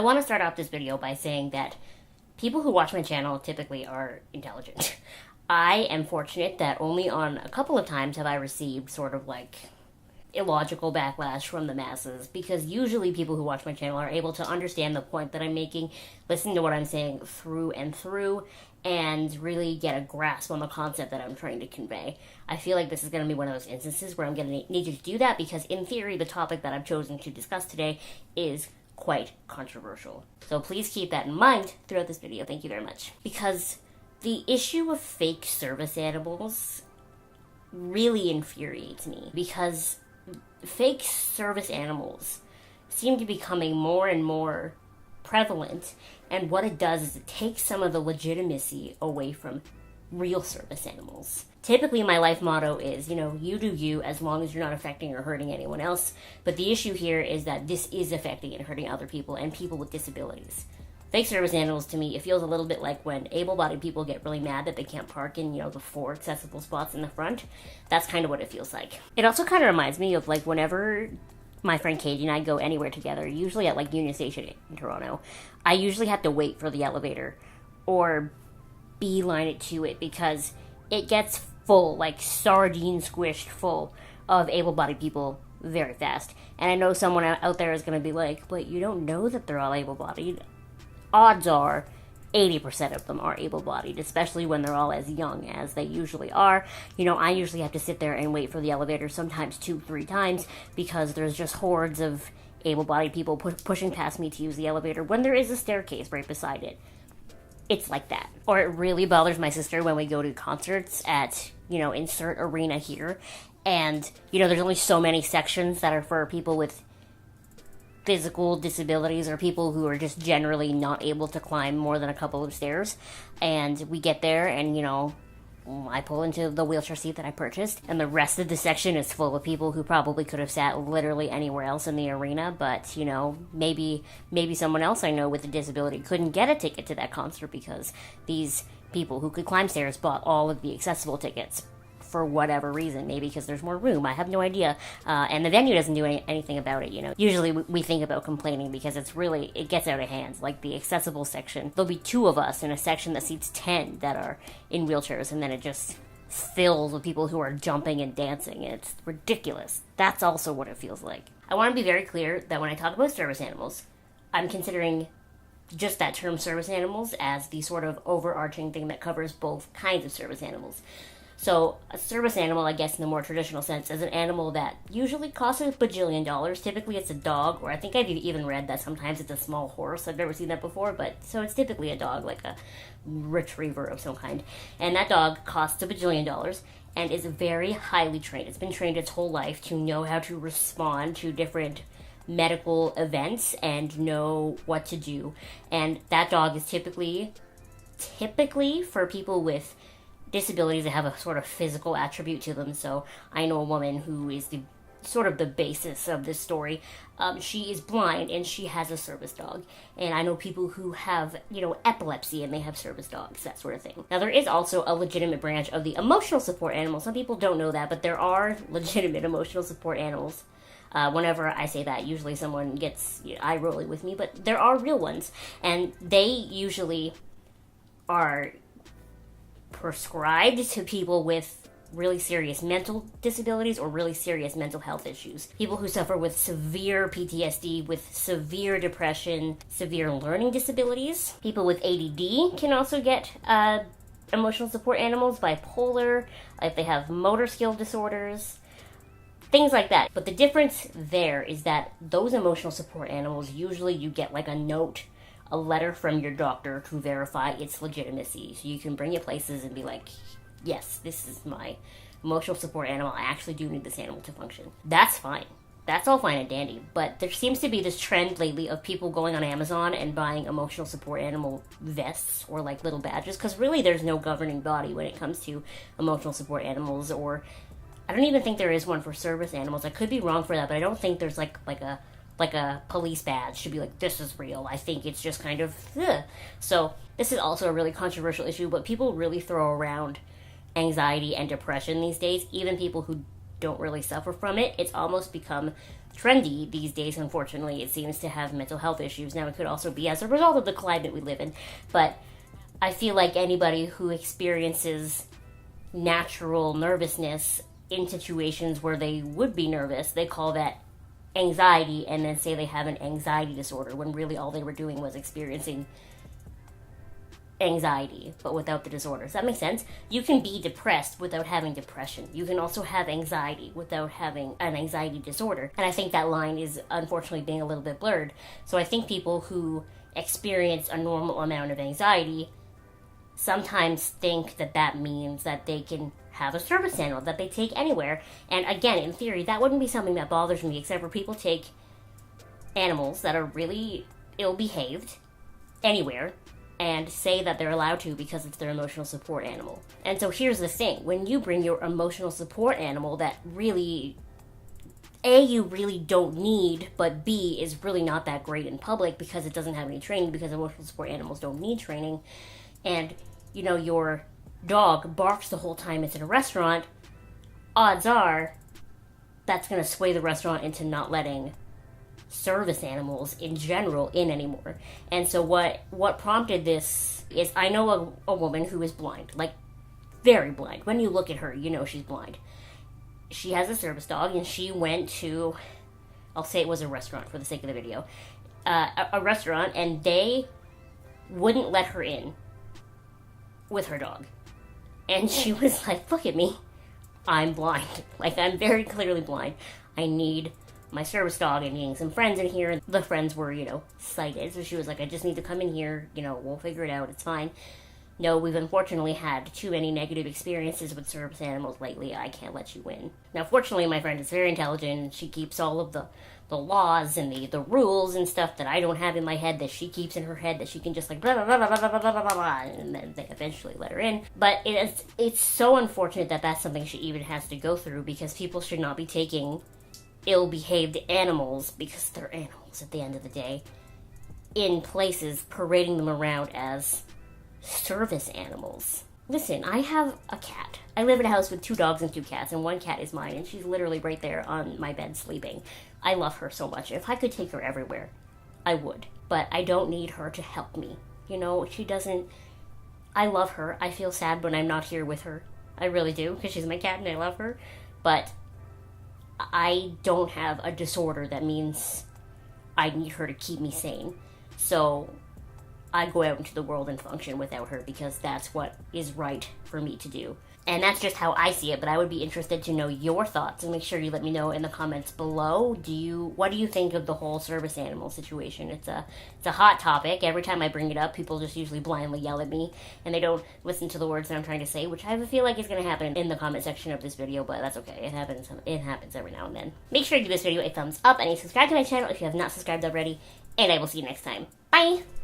I want to start off this video by saying that people who watch my channel typically are intelligent. I am fortunate that only on a couple of times have I received sort of like illogical backlash from the masses, because usually people who watch my channel are able to understand the point that I'm making, listen to what I'm saying through and through, and really get a grasp on the concept that I'm trying to convey. I feel like this is going to be one of those instances where I'm going to need you to do that, because in theory the topic that I've chosen to discuss today is quite controversial. So please keep that in mind throughout this video. Thank you very much. Because the issue of fake service animals really infuriates me, because fake service animals seem to be becoming more and more prevalent, and what it does is it takes some of the legitimacy away from real service animals. Typically, my life motto is, you do you as long as you're not affecting or hurting anyone else, but the issue here is that this is affecting and hurting other people and people with disabilities. Fake service animals, to me, it feels a little bit like when able-bodied people get really mad that they can't park in, the 4 accessible spots in the front. That's kind of what it feels like. It also kind of reminds me of, whenever my friend Katie and I go anywhere together, usually at, Union Station in Toronto, I usually have to wait for the elevator or beeline it to it, because it gets full, sardine squished full of able-bodied people very fast. And I know someone out there is going to be like, but you don't know that they're all able-bodied. Odds are 80% of them are able-bodied, especially when they're all as young as they usually are. I usually have to sit there and wait for the elevator sometimes 2-3 times, because there's just hordes of able-bodied people pushing past me to use the elevator when there is a staircase right beside it. It's like that. Or it really bothers my sister when we go to concerts at, insert arena here, and, there's only so many sections that are for people with physical disabilities or people who are just generally not able to climb more than a couple of stairs. And we get there and, I pull into the wheelchair seat that I purchased, and the rest of the section is full of people who probably could have sat literally anywhere else in the arena, but, maybe someone else I know with a disability couldn't get a ticket to that concert because these people who could climb stairs bought all of the accessible tickets for whatever reason, maybe because there's more room, I have no idea, and the venue doesn't do anything about it. Usually we think about complaining because it gets out of hand. Like the accessible section, there'll be 2 of us in a section that seats 10 that are in wheelchairs, and then it just fills with people who are jumping and dancing. It's ridiculous. That's also what it feels like. I want to be very clear that when I talk about service animals, I'm considering just that term service animals as the sort of overarching thing that covers both kinds of service animals. So a service animal, I guess in the more traditional sense, is an animal that usually costs $1 bajillion. Typically it's a dog, or I think I've even read that sometimes it's a small horse. I've never seen that before, but so it's typically a dog, like a retriever of some kind. And that dog costs $1 bajillion and is very highly trained. It's been trained its whole life to know how to respond to different medical events and know what to do. And that dog is typically for people with disabilities that have a sort of physical attribute to them. So I know a woman who is the sort of the basis of this story. She is blind and she has a service dog. And I know people who have, epilepsy and they have service dogs, that sort of thing. Now there is also a legitimate branch of the emotional support animal. Some people don't know that, but there are legitimate emotional support animals. Whenever I say that, usually someone gets eye-rolling with me, but there are real ones. And they usually are prescribed to people with really serious mental disabilities or really serious mental health issues. People who suffer with severe PTSD, with severe depression, severe learning disabilities. People with ADD can also get emotional support animals, bipolar, if they have motor skill disorders, things like that. But the difference there is that those emotional support animals, usually you get a note, a letter from your doctor to verify its legitimacy. So you can bring it places and be like, yes, this is my emotional support animal. I actually do need this animal to function. That's fine. That's all fine and dandy. But there seems to be this trend lately of people going on Amazon and buying emotional support animal vests or little badges, because really there's no governing body when it comes to emotional support animals, or I don't even think there is one for service animals. I could be wrong for that, but I don't think there's like a police badge to be like, this is real. I think it's just kind of, ugh. So this is also a really controversial issue, but people really throw around anxiety and depression these days. Even people who don't really suffer from it, it's almost become trendy these days, unfortunately. It seems to have mental health issues. Now, it could also be as a result of the climate we live in, but I feel like anybody who experiences natural nervousness in situations where they would be nervous, they call that anxiety, and then say they have an anxiety disorder, when really all they were doing was experiencing anxiety, but without the disorder. Does that make sense? You can be depressed without having depression. You can also have anxiety without having an anxiety disorder. And I think that line is unfortunately being a little bit blurred. So I think people who experience a normal amount of anxiety sometimes think that that means that they can have a service animal that they take anywhere. And again, in theory, that wouldn't be something that bothers me, except for people take animals that are really ill-behaved anywhere and say that they're allowed to because it's their emotional support animal. And so here's the thing. When you bring your emotional support animal that really, A, you really don't need, but B, is really not that great in public because it doesn't have any training, because emotional support animals don't need training, and, you know, your dog barks the whole time it's in a restaurant, odds are that's going to sway the restaurant into not letting service animals in general in anymore. And so what prompted this is, I know a woman who is blind, like very blind. When you look at her, you know she's blind. She has a service dog, and she went to, I'll say it was a restaurant for the sake of the video, a restaurant, and they wouldn't let her in with her dog. And she was like, look at me, I'm blind. Like, I'm very clearly blind. I need my service dog. I'm meeting some friends in here. The friends were, you know, sighted. So she was like, I just need to come in here. You know, we'll figure it out. It's fine. No, we've unfortunately had too many negative experiences with service animals lately. I can't let you in. Now, fortunately, my friend is very intelligent, and she keeps all of the laws and the rules and stuff that I don't have in my head, that she keeps in her head, that she can just like blah, blah, blah, blah, blah, blah, blah, blah, blah, and then they eventually let her in. But it's so unfortunate that that's something she even has to go through, because people should not be taking ill-behaved animals, because they're animals at the end of the day, in places, parading them around as service animals. Listen, I have a cat. I live in a house with 2 dogs and 2 cats, and 1 cat is mine, and she's literally right there on my bed sleeping. I love her so much. If I could take her everywhere, I would. But I don't need her to help me. You know, she doesn't... I love her. I feel sad when I'm not here with her. I really do, because she's my cat and I love her. But I don't have a disorder that means I need her to keep me sane. So I go out into the world and function without her, because that's what is right for me to do. And that's just how I see it, but I would be interested to know your thoughts, and make sure you let me know in the comments below. What do you think of the whole service animal situation? It's a hot topic. Every time I bring it up, people just usually blindly yell at me, and they don't listen to the words that I'm trying to say, which I feel like is going to happen in the comment section of this video, but that's okay. It happens every now and then. Make sure to give this video a thumbs up, and subscribe to my channel if you have not subscribed already, and I will see you next time. Bye!